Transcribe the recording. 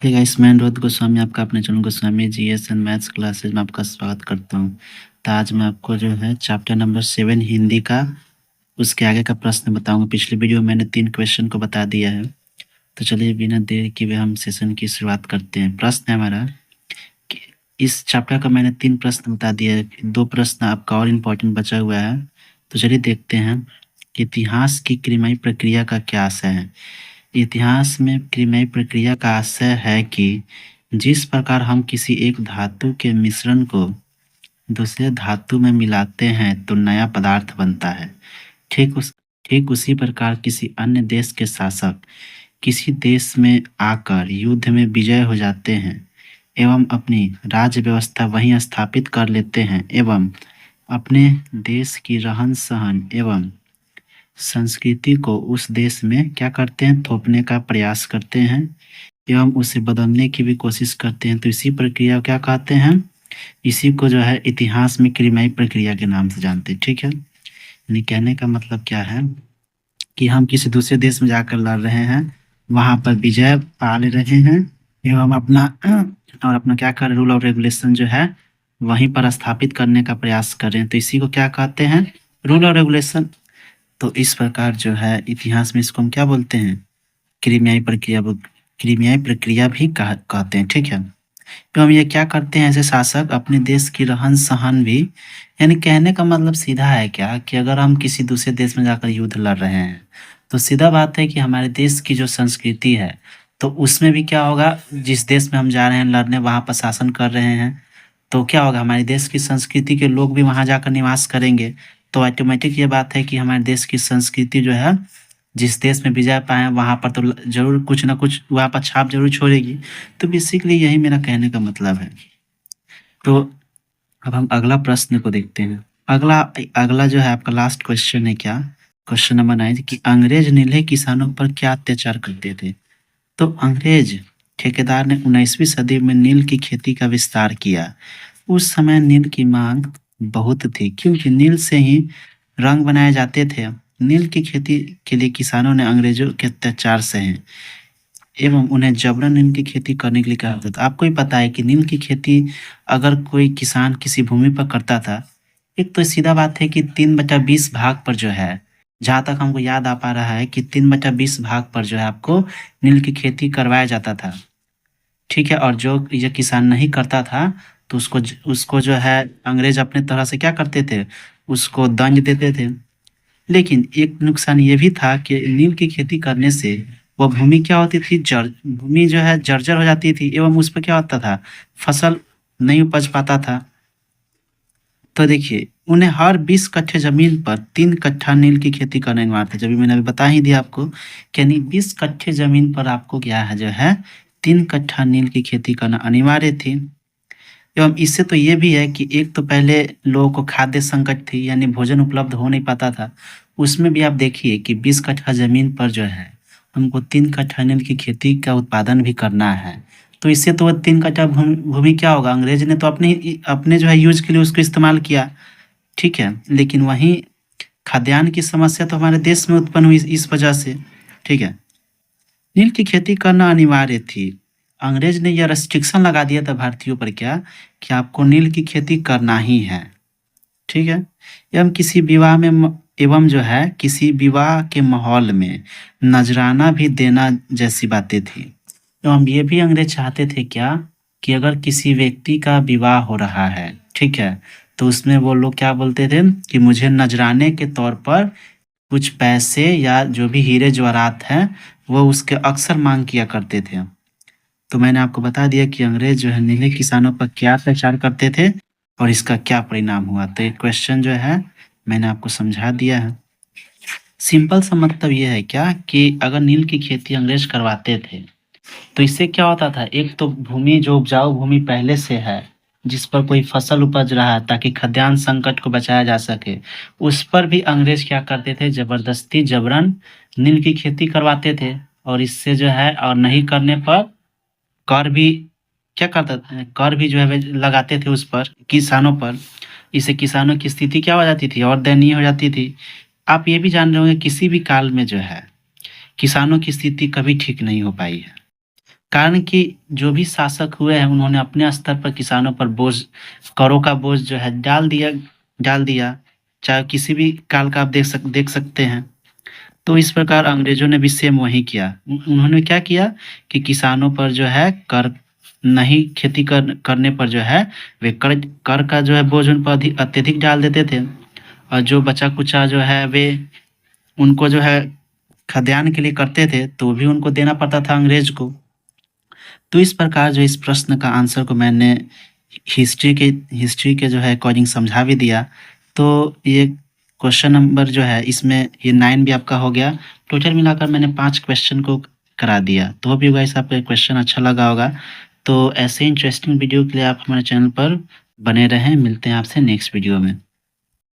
Hey guys, मैं रोहित गोस्वामी आपका अपने channel Goswami GS and maths classes में आपका स्वागत करता हूं। तो आज मैं आपको जो है चैप्टर नंबर 7 हिंदी का उसके आगे का प्रश्न बताऊंगा। पिछले वीडियो में मैंने 3 क्वेश्चन को बता दिया है। तो चलिए बिना देर किए हम सेशन की शुरुआत करते हैं। प्रश्न है हमारा कि इस चैप्टर का मैंने 3 प्रश्न बता दिया है, 2 प्रश्न आपका और इम्पोर्टेंट बचा हुआ है। तो चलिए देखते हैं कि इतिहास की क्रियाई प्रक्रिया का क्या आशय है। इतिहास में क्रियाई प्रक्रिया का आशय है कि जिस प्रकार हम किसी एक धातु के मिश्रण को दूसरे धातु में मिलाते हैं तो नया पदार्थ बनता है। ठीक उसी प्रकार किसी अन्य देश के शासक किसी देश में आकर युद्ध में विजय हो जाते हैं एवं अपनी राज्य व्यवस्था वहीं स्थापित कर लेते हैं एवं अपने देश की रहन सहन एवं संस्कृति को उस देश में क्या करते हैं, थोपने का प्रयास करते हैं एवं उसे बदलने की भी कोशिश करते हैं। तो इसी प्रक्रिया को क्या कहते हैं, इसी को जो है इतिहास में क्रियाई प्रक्रिया के नाम से जानते हैं। ठीक है, यानी कहने का मतलब क्या है कि हम किसी दूसरे देश में जाकर लड़ रहे हैं, वहां पर विजय पा ले रहे हैं एवं अपना क्या कर रूल और रेगुलेशन जो है वहीं पर स्थापित करने का प्रयास कर रहे हैं। तो इसी को क्या कहते हैं, रूल और रेगुलेशन। तो इस प्रकार जो है इतिहास में इसको हम क्या बोलते हैं, क्रियाई प्रक्रिया भी कहते हैं। ठीक है, तो हम ये क्या करते हैं, ऐसे शासक अपने देश की रहन सहन भी, यानी कहने का मतलब सीधा है क्या कि अगर हम किसी दूसरे देश में जाकर युद्ध लड़ रहे हैं तो सीधा बात है कि हमारे देश की जो संस्कृति है तो उसमें भी क्या होगा, जिस देश में हम जा रहे हैं लड़ने वहाँ पर शासन कर रहे हैं तो क्या होगा, हमारे देश की संस्कृति के लोग भी वहाँ जाकर निवास करेंगे। तो ऑटोमेटिक ये बात है कि हमारे देश की संस्कृति जो है जिस देश में विजय पाए वहाँ पर तो जरूर कुछ ना कुछ वहाँ पर छाप जरूर छोड़ेगी। तो बेसिकली यही मेरा कहने का मतलब है। तो अब हम अगला प्रश्न को देखते हैं। अगला अगला जो है आपका लास्ट क्वेश्चन है, क्या क्वेश्चन नंबर 9 कि अंग्रेज नीले किसानों पर क्या अत्याचार करते थे। तो अंग्रेज ठेकेदार ने 19वीं सदी में नील की खेती का विस्तार किया। उस समय नील की मांग बहुत थी क्योंकि नील से ही रंग बनाए जाते थे। नील की खेती के लिए किसानों ने अंग्रेजों के अत्याचार सहे एवं उन्हें जबरन नील की खेती करने के लिए कहा था। आपको ही पता है कि नील की खेती अगर कोई किसान किसी भूमि पर करता था, एक तो सीधा बात है कि 3/20 भाग पर जो है, जहाँ तक हमको याद आ पा रहा है कि 3/20 भाग पर जो है आपको नील की खेती करवाया जाता था। ठीक है, और जो ये किसान नहीं करता था तो उसको जो है अंग्रेज अपने तरह से क्या करते थे, उसको दंड देते थे। लेकिन एक नुकसान ये भी था कि नील की खेती करने से वह भूमि क्या होती थी, भूमि जो है जर्जर हो जाती थी एवं उस पर क्या होता था, फसल नहीं उपज पाता था। तो देखिए उन्हें हर 20 कट्ठे जमीन पर 3 कट्ठा नील की खेती करना अनिवार्य था। जब मैंने अभी बता ही दिया आपको कि यानी 20 कट्ठे जमीन पर आपको क्या है जो है 3 कट्ठा नील की खेती करना अनिवार्य थी। एवं इससे तो ये भी है कि एक तो पहले लोगों को खाद्य संकट थी, यानी भोजन उपलब्ध हो नहीं पाता था। उसमें भी आप देखिए कि 20 कट्ठा जमीन पर जो है हमको 3 कट्ठा नील की खेती का उत्पादन भी करना है। तो इससे तो वह 3 कट्ठा भूमि क्या होगा, अंग्रेज ने तो अपने जो है यूज के लिए उसको इस्तेमाल किया। ठीक है, लेकिन वहीं खाद्यान्न की समस्या तो हमारे देश में उत्पन्न हुई इस वजह से। ठीक है, नील की खेती करना अनिवार्य थी। अंग्रेज ने यह रेस्ट्रिक्शन लगा दिया था भारतीयों पर, क्या कि आपको नील की खेती करना ही है। ठीक है, एवं जो है किसी विवाह के माहौल में नजराना भी देना जैसी बातें थी। एवं ये भी अंग्रेज चाहते थे क्या कि अगर किसी व्यक्ति का विवाह हो रहा है, ठीक है, तो उसमें वो लोग क्या बोलते थे कि मुझे नजराने के तौर पर कुछ पैसे या जो भी हीरे जवाहरात हैं वो उसके अक्सर मांग किया करते थे। तो मैंने आपको बता दिया कि अंग्रेज जो है नीले किसानों पर क्या अत्याचार करते थे और इसका क्या परिणाम हुआ। तो ये क्वेश्चन जो है मैंने आपको समझा दिया है। सिंपल सा मतलब ये है क्या कि अगर नील की खेती अंग्रेज करवाते थे तो इससे क्या होता था, एक तो भूमि जो उपजाऊ भूमि पहले से है जिस पर कोई फसल उपज रहा है ताकि खाद्यान्न संकट को बचाया जा सके, उस पर भी अंग्रेज क्या करते थे, जबरदस्ती जबरन नील की खेती करवाते थे। और इससे जो है और नहीं करने पर कर भी क्या करता था, कर भी जो है लगाते थे उस पर, किसानों पर। इससे किसानों की स्थिति क्या हो जाती थी, और दयनीय हो जाती थी। आप ये भी जान रहे होंगे किसी भी काल में जो है किसानों की स्थिति कभी ठीक नहीं हो पाई है। कारण कि जो भी शासक हुए हैं उन्होंने अपने स्तर पर किसानों पर बोझ करों का बोझ जो है डाल दिया। चाहे किसी भी काल का आप देख सकते हैं। तो इस प्रकार अंग्रेज़ों ने भी सेम वही किया। उन्होंने क्या किया कि किसानों पर जो है कर नहीं खेती करने पर जो है वे कर का जो है बोझ उन पर अत्यधिक डाल देते थे और जो बचा-कुचा जो है वे उनको जो है खाद्यान्न के लिए करते थे, तो भी उनको देना पड़ता था अंग्रेज़ को। तो इस प्रकार जो इस प्रश्न का आंसर को मैंने हिस्ट्री के जो है अकॉर्डिंग समझा भी दिया। तो ये क्वेश्चन नंबर जो है इसमें ये 9 भी आपका हो गया। टोटल मिलाकर मैंने 5 क्वेश्चन को करा दिया। तो होप यू गाइस आपको ये क्वेश्चन अच्छा लगा होगा। तो ऐसे इंटरेस्टिंग वीडियो के लिए आप हमारे चैनल पर बने रहें। मिलते हैं आपसे नेक्स्ट वीडियो में।